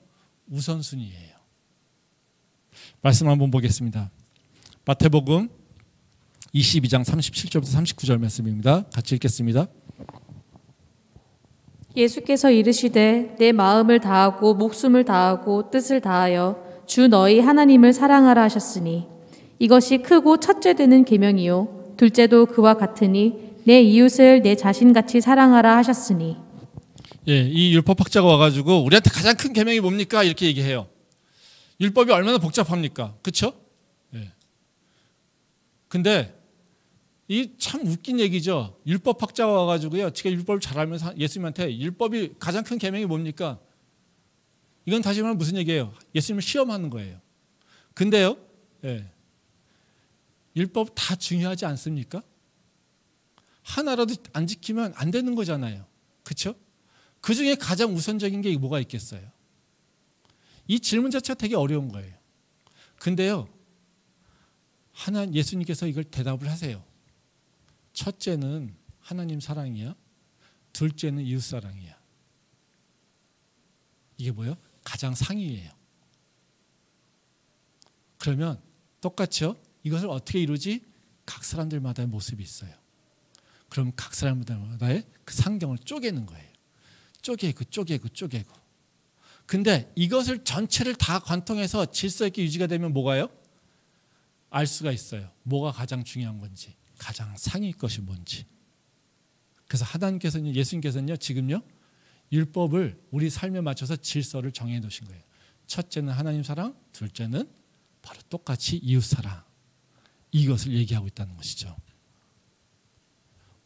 우선순위예요. 말씀 한번 보겠습니다. 마태복음 22장 37절부터 39절 말씀입니다. 같이 읽겠습니다. 예수께서 이르시되 내 마음을 다하고 목숨을 다하고 뜻을 다하여 주 너희 하나님을 사랑하라 하셨으니 이것이 크고 첫째 되는 계명이요 둘째도 그와 같으니 내 이웃을 내 자신같이 사랑하라 하셨으니. 예, 이 율법학자가 와가지고 우리한테 가장 큰 계명이 뭡니까? 이렇게 얘기해요. 율법이 얼마나 복잡합니까? 그렇죠? 예. 근데 이 참 웃긴 얘기죠. 율법학자가 와가지고요, 지가 율법을 잘 알면서 예수님한테 율법이 가장 큰 계명이 뭡니까? 이건 다시 말하면 무슨 얘기예요? 예수님을 시험하는 거예요. 근데요, 예, 율법 다 중요하지 않습니까? 하나라도 안 지키면 안 되는 거잖아요. 그렇죠? 그 중에 가장 우선적인 게 뭐가 있겠어요? 이 질문 자체가 되게 어려운 거예요. 근데요, 예수님께서 이걸 대답을 하세요. 첫째는 하나님 사랑이야. 둘째는 이웃 사랑이야. 이게 뭐예요? 가장 상위예요. 그러면 똑같죠? 이것을 어떻게 이루지? 각 사람들마다의 모습이 있어요. 그럼 각 사람마다의 그 상경을 쪼개는 거예요. 쪼개고. 근데 이것을 전체를 다 관통해서 질서 있게 유지가 되면 뭐가요? 알 수가 있어요. 뭐가 가장 중요한 건지, 가장 상위 것이 뭔지. 그래서 하나님께서는, 예수님께서는요, 지금요, 율법을 우리 삶에 맞춰서 질서를 정해 놓으신 거예요. 첫째는 하나님 사랑, 둘째는 바로 똑같이 이웃 사랑. 이것을 얘기하고 있다는 것이죠.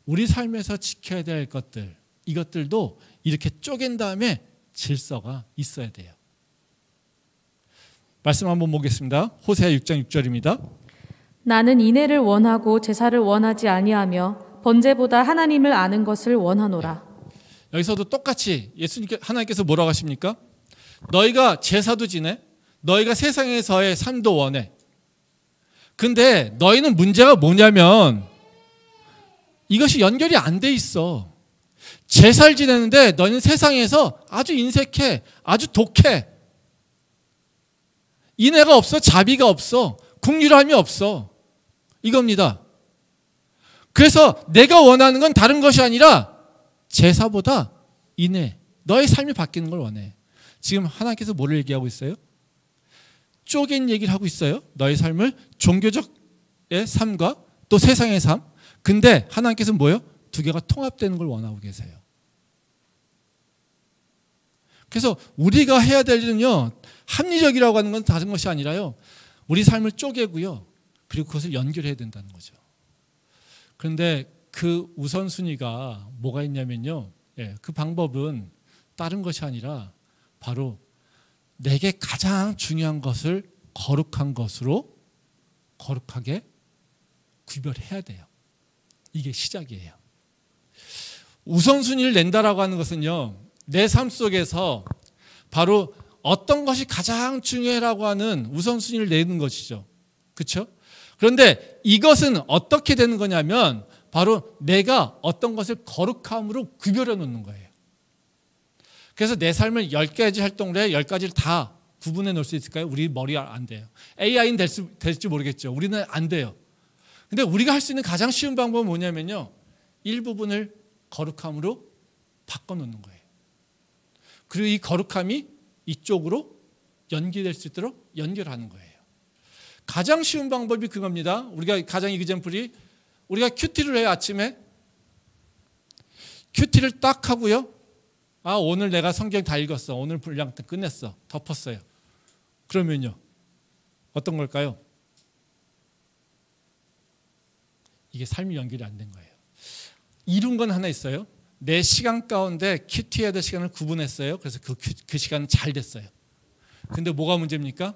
우리 삶에서 지켜야 될 것들, 이것들도 이렇게 쪼갠 다음에 질서가 있어야 돼요. 말씀 한번 보겠습니다. 호세아 6장 6절입니다. 나는 인애를 원하고 제사를 원하지 아니하며 번제보다 하나님을 아는 것을 원하노라. 여기서도 똑같이 하나님께서 뭐라고 하십니까? 너희가 제사도 지내, 너희가 세상에서의 삶도 원해. 근데 너희는 문제가 뭐냐면 이것이 연결이 안 돼 있어. 제사를 지내는데 너희는 세상에서 아주 인색해, 아주 독해. 인애가 없어, 자비가 없어, 긍휼함이 없어. 이겁니다. 그래서 내가 원하는 건 다른 것이 아니라 제사보다 인애, 너의 삶이 바뀌는 걸 원해. 지금 하나님께서 뭐를 얘기하고 있어요? 쪼갠 얘기를 하고 있어요. 너의 삶을 종교적의 삶과 또 세상의 삶. 근데 하나님께서는 뭐예요? 두 개가 통합되는 걸 원하고 계세요. 그래서 우리가 해야 될 일은요, 합리적이라고 하는 건 다른 것이 아니라요, 우리 삶을 쪼개고요, 그리고 그것을 연결해야 된다는 거죠. 그런데 그 우선순위가 뭐가 있냐면요, 그 방법은 다른 것이 아니라 바로 내게 가장 중요한 것을 거룩한 것으로 거룩하게 구별해야 돼요. 이게 시작이에요. 우선순위를 낸다라고 하는 것은요, 내 삶 속에서 바로 어떤 것이 가장 중요하라고 하는 우선순위를 내는 것이죠. 그렇죠? 그런데 이것은 어떻게 되는 거냐면 바로 내가 어떤 것을 거룩함으로 구별해 놓는 거예요. 그래서 내 삶을 10가지 활동을 해 10가지를 다 구분해 놓을 수 있을까요? 우리 머리가 안 돼요. AI는 될지 모르겠죠. 우리는 안 돼요. 근데 우리가 할 수 있는 가장 쉬운 방법은 뭐냐면요, 일부분을 거룩함으로 바꿔놓는 거예요. 그리고 이 거룩함이 이쪽으로 연결될 수 있도록 연결하는 거예요. 가장 쉬운 방법이 그겁니다. 우리가 가장 이그젬플이, 우리가 큐티를 해요. 아침에 큐티를 딱 하고요, 오늘 내가 성경 다 읽었어, 오늘 분량 끝냈어, 덮었어요. 그러면요, 어떤 걸까요? 이게 삶이 연결이 안 된 거예요. 이룬 건 하나 있어요. 내 시간 가운데 큐티해야 될 시간을 구분했어요. 그래서 그 시간은 잘 됐어요. 근데 뭐가 문제입니까?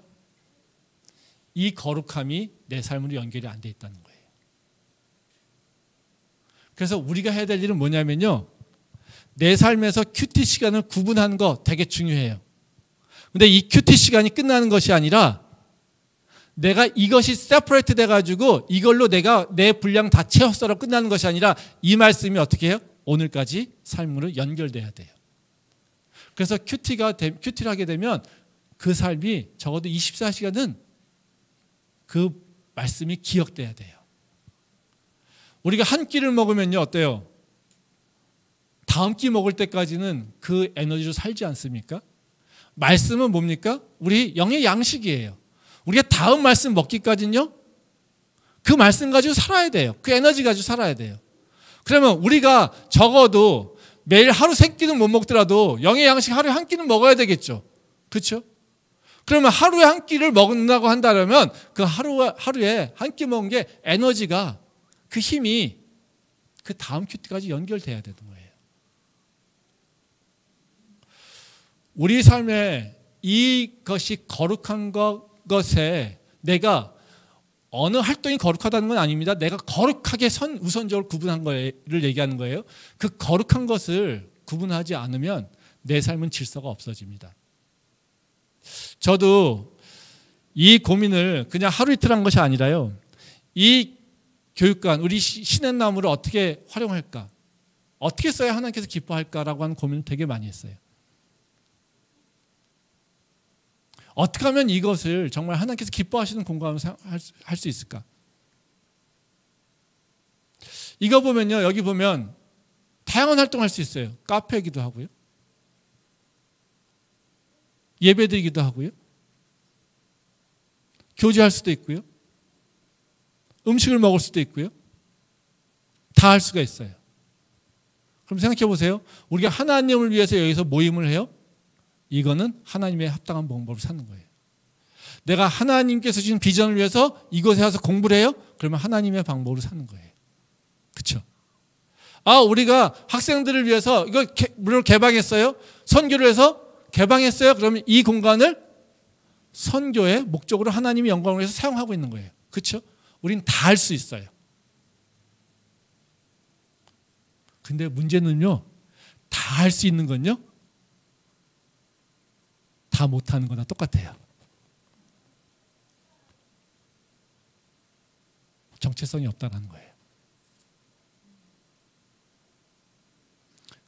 이 거룩함이 내 삶으로 연결이 안 돼 있다는 거예요. 그래서 우리가 해야 될 일은 뭐냐면요, 내 삶에서 큐티 시간을 구분하는 거 되게 중요해요. 근데 이 큐티 시간이 끝나는 것이 아니라 내가 이것이 세퍼레이트 돼가지고 이걸로 내가 내 분량 다 채웠어라고 끝나는 것이 아니라 이 말씀이 어떻게 해요? 오늘까지 삶으로 연결돼야 돼요. 그래서 큐티를 하게 되면 그 삶이 적어도 24시간은 그 말씀이 기억돼야 돼요. 우리가 한 끼를 먹으면요, 어때요? 다음 끼 먹을 때까지는 그 에너지로 살지 않습니까? 말씀은 뭡니까? 우리 영의 양식이에요. 우리가 다음 말씀 먹기까지는요, 그 말씀 가지고 살아야 돼요. 그 에너지 가지고 살아야 돼요. 그러면 우리가 적어도 매일 하루 3끼는 못 먹더라도 영의 양식 하루에 한 끼는 먹어야 되겠죠. 그렇죠? 그러면 하루에 한 끼를 먹는다고 한다면 그 하루에 한 끼 먹은 게 에너지가, 그 힘이 그 다음 큐티까지 연결돼야 되는 거예요. 우리 삶에 이것이 거룩한 것에 내가 어느 활동이 거룩하다는 건 아닙니다. 내가 거룩하게 우선적으로 구분한 거를 얘기하는 거예요. 그 거룩한 것을 구분하지 않으면 내 삶은 질서가 없어집니다. 저도 이 고민을 그냥 하루 이틀 한 것이 아니라요, 이 교육관, 우리 시냇나무를 어떻게 활용할까, 어떻게 써야 하나님께서 기뻐할까라고 하는 고민을 되게 많이 했어요. 어떻게 하면 이것을 정말 하나님께서 기뻐하시는 공간으로 할 수 있을까? 이거 보면요, 여기 보면 다양한 활동을 할 수 있어요. 카페이기도 하고요, 예배드리기도 하고요, 교제할 수도 있고요, 음식을 먹을 수도 있고요, 다 할 수가 있어요. 그럼 생각해 보세요. 우리가 하나님을 위해서 여기서 모임을 해요. 이거는 하나님의 합당한 방법을 사는 거예요. 내가 하나님께서 주신 비전을 위해서 이곳에 와서 공부를 해요. 그러면 하나님의 방법으로 사는 거예요. 그렇죠? 우리가 학생들을 위해서 이거 무료로 개방했어요. 선교를 해서 개방했어요. 그러면 이 공간을 선교의 목적으로 하나님의 영광을 위해서 사용하고 있는 거예요. 그렇죠? 우린 다 할 수 있어요. 근데 문제는요, 다 할 수 있는 건요, 다 못하는 거나 똑같아요. 정체성이 없다는 거예요.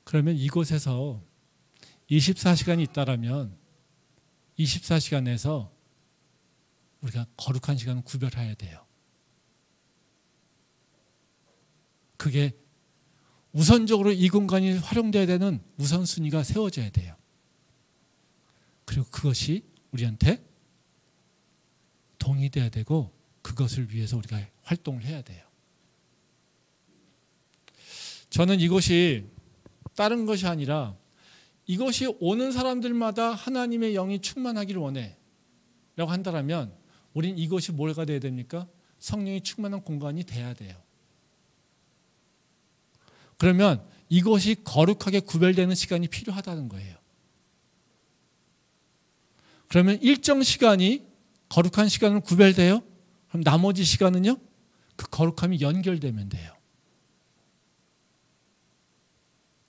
그러면 이곳에서 24시간이 있다라면 24시간에서 우리가 거룩한 시간을 구별해야 돼요. 그게 우선적으로 이 공간이 활용돼야 되는 우선순위가 세워져야 돼요. 그리고 그것이 우리한테 동의돼야 되고 그것을 위해서 우리가 활동을 해야 돼요. 저는 이것이 다른 것이 아니라 이것이 오는 사람들마다 하나님의 영이 충만하기를 원해 라고 한다면 우린 이것이 뭐가 돼야 됩니까? 성령이 충만한 공간이 돼야 돼요. 그러면 이것이 거룩하게 구별되는 시간이 필요하다는 거예요. 그러면 일정 시간이 거룩한 시간으로 구별돼요? 그럼 나머지 시간은요? 그 거룩함이 연결되면 돼요.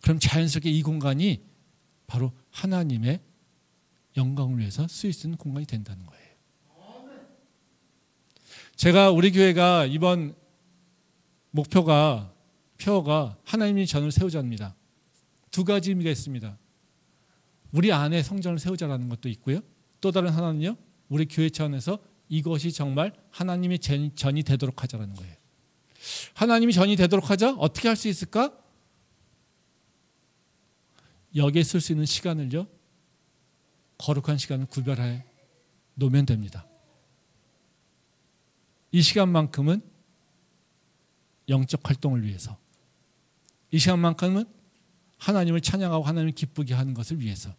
그럼 자연스럽게 이 공간이 바로 하나님의 영광을 위해서 쓰일 수 있는 공간이 된다는 거예요. 제가 우리 교회가 이번 목표가 하나님이 전을 세우자입니다. 두 가지 의미가 있습니다. 우리 안에 성전을 세우자라는 것도 있고요. 또 다른 하나는요, 우리 교회 차원에서 이것이 정말 하나님의 전이 되도록 하자라는 거예요. 하나님이 전이 되도록 하자? 어떻게 할 수 있을까? 여기에 쓸 수 있는 시간을요, 거룩한 시간을 구별해 놓으면 됩니다. 이 시간만큼은 영적 활동을 위해서, 이 시간만큼은 하나님을 찬양하고 하나님을 기쁘게 하는 것을 위해서.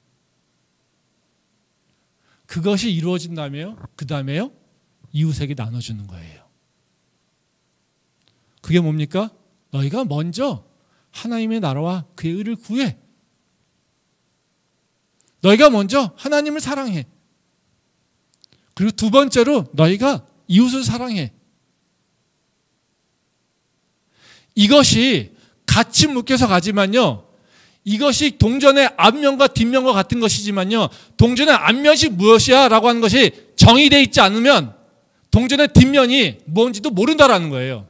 그것이 이루어진다며요. 그 다음에요, 이웃에게 나눠주는 거예요. 그게 뭡니까? 너희가 먼저 하나님의 나라와 그의 의를 구해. 너희가 먼저 하나님을 사랑해. 그리고 두 번째로 너희가 이웃을 사랑해. 이것이 같이 묶여서 가지만요, 이것이 동전의 앞면과 뒷면과 같은 것이지만요, 동전의 앞면이 무엇이야 라고 하는 것이 정의되어 있지 않으면 동전의 뒷면이 뭔지도 모른다라는 거예요.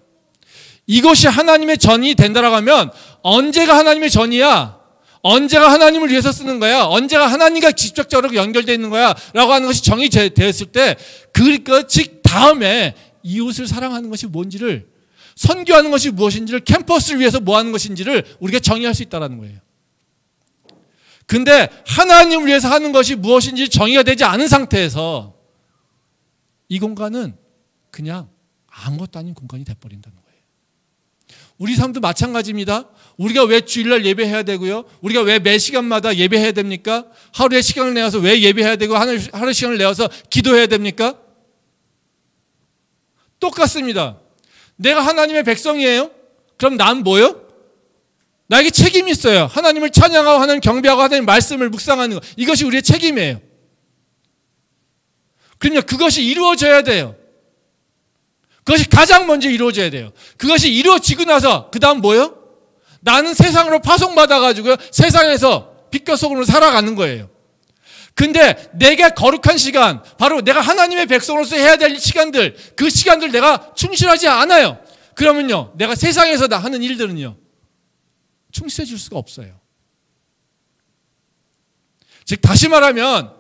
이것이 하나님의 전이 된다라고 하면 언제가 하나님의 전이야? 언제가 하나님을 위해서 쓰는 거야? 언제가 하나님과 직접적으로 연결되어 있는 거야? 라고 하는 것이 정의되었을 때 즉 다음에 이웃을 사랑하는 것이 뭔지를, 선교하는 것이 무엇인지를, 캠퍼스를 위해서 뭐 하는 것인지를 우리가 정의할 수 있다는 거예요. 근데 하나님을 위해서 하는 것이 무엇인지 정의가 되지 않은 상태에서 이 공간은 그냥 아무것도 아닌 공간이 돼버린다는 거예요. 우리 삶도 마찬가지입니다. 우리가 왜 주일날 예배해야 되고요? 우리가 왜 매 시간마다 예배해야 됩니까? 하루에 시간을 내어서 왜 예배해야 되고 하루 시간을 내어서 기도해야 됩니까? 똑같습니다. 내가 하나님의 백성이에요? 그럼 난 뭐요? 나에게 책임이 있어요. 하나님을 찬양하고 하나님 경배하고 하나님 말씀을 묵상하는 것. 이것이 우리의 책임이에요. 그럼요, 그것이 이루어져야 돼요. 그것이 가장 먼저 이루어져야 돼요. 그것이 이루어지고 나서 그 다음 뭐요? 나는 세상으로 파송받아가지고요, 세상에서 빛과 소금으로 살아가는 거예요. 근데 내게 거룩한 시간, 바로 내가 하나님의 백성으로서 해야 될 시간들, 그 시간들 내가 충실하지 않아요. 그러면요, 내가 세상에서 다 하는 일들은요, 충실해질 수가 없어요. 즉 다시 말하면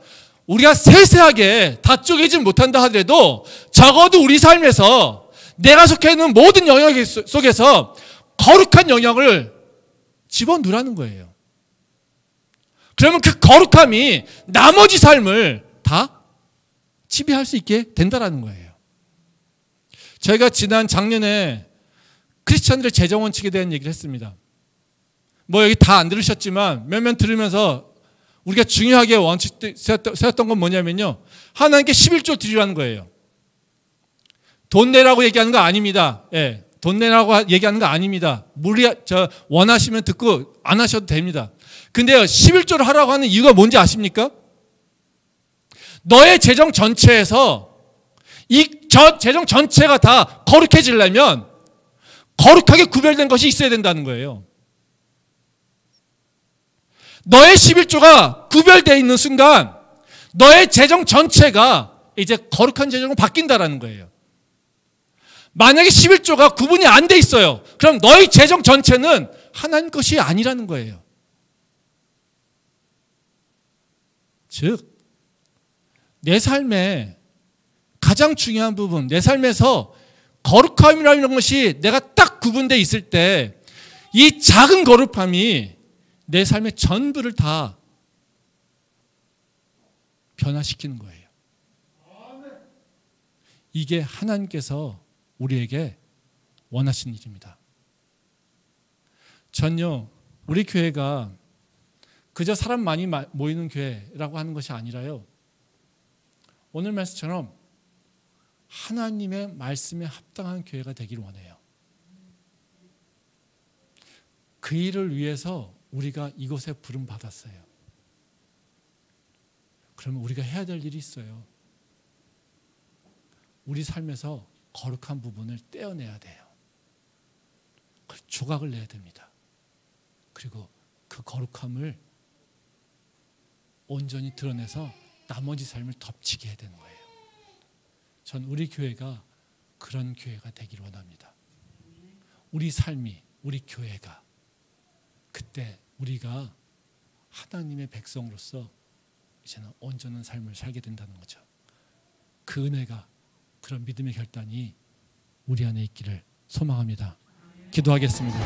우리가 세세하게 다 쪼개지 못한다 하더라도 적어도 우리 삶에서 내가 속해 있는 모든 영역 속에서 거룩한 영역을 집어넣으라는 거예요. 그러면 그 거룩함이 나머지 삶을 다 지배할 수 있게 된다는 거예요. 저희가 지난 작년에 크리스천들의 재정 원칙에 대한 얘기를 했습니다. 뭐 여기 다 안 들으셨지만 몇몇 들으면서 우리가 중요하게 원칙 세웠던 건 뭐냐면요, 하나님께 11조 드리라는 거예요. 돈 내라고 얘기하는 거 아닙니다. 예, 돈 내라고 얘기하는 거 아닙니다. 원하시면 듣고 안 하셔도 됩니다. 근데요, 11조를 하라고 하는 이유가 뭔지 아십니까? 너의 재정 전체에서 재정 전체가 다 거룩해지려면 거룩하게 구별된 것이 있어야 된다는 거예요. 너의 11조가 구별되어 있는 순간 너의 재정 전체가 이제 거룩한 재정으로 바뀐다는 거예요. 만약에 11조가 구분이 안 돼 있어요. 그럼 너의 재정 전체는 하나님 것이 아니라는 거예요. 즉, 내 삶의 가장 중요한 부분, 내 삶에서 거룩함이라는 것이 내가 딱 구분되어 있을 때 이 작은 거룩함이 내 삶의 전부를 다 변화시키는 거예요. 이게 하나님께서 우리에게 원하시는 일입니다. 전요, 우리 교회가 그저 사람 많이 모이는 교회라고 하는 것이 아니라요, 오늘 말씀처럼 하나님의 말씀에 합당한 교회가 되기를 원해요. 그 일을 위해서 우리가 이곳에 부름받았어요. 그러면 우리가 해야 될 일이 있어요. 우리 삶에서 거룩한 부분을 떼어내야 돼요. 그걸 조각을 내야 됩니다. 그리고 그 거룩함을 온전히 드러내서 나머지 삶을 덮치게 해야 되는 거예요. 전 우리 교회가 그런 교회가 되기를 원합니다. 우리 삶이, 우리 교회가 그때 우리가 하나님의 백성으로서 이제는 온전한 삶을 살게 된다는 거죠. 그 은혜가, 그런 믿음의 결단이 우리 안에 있기를 소망합니다. 기도하겠습니다.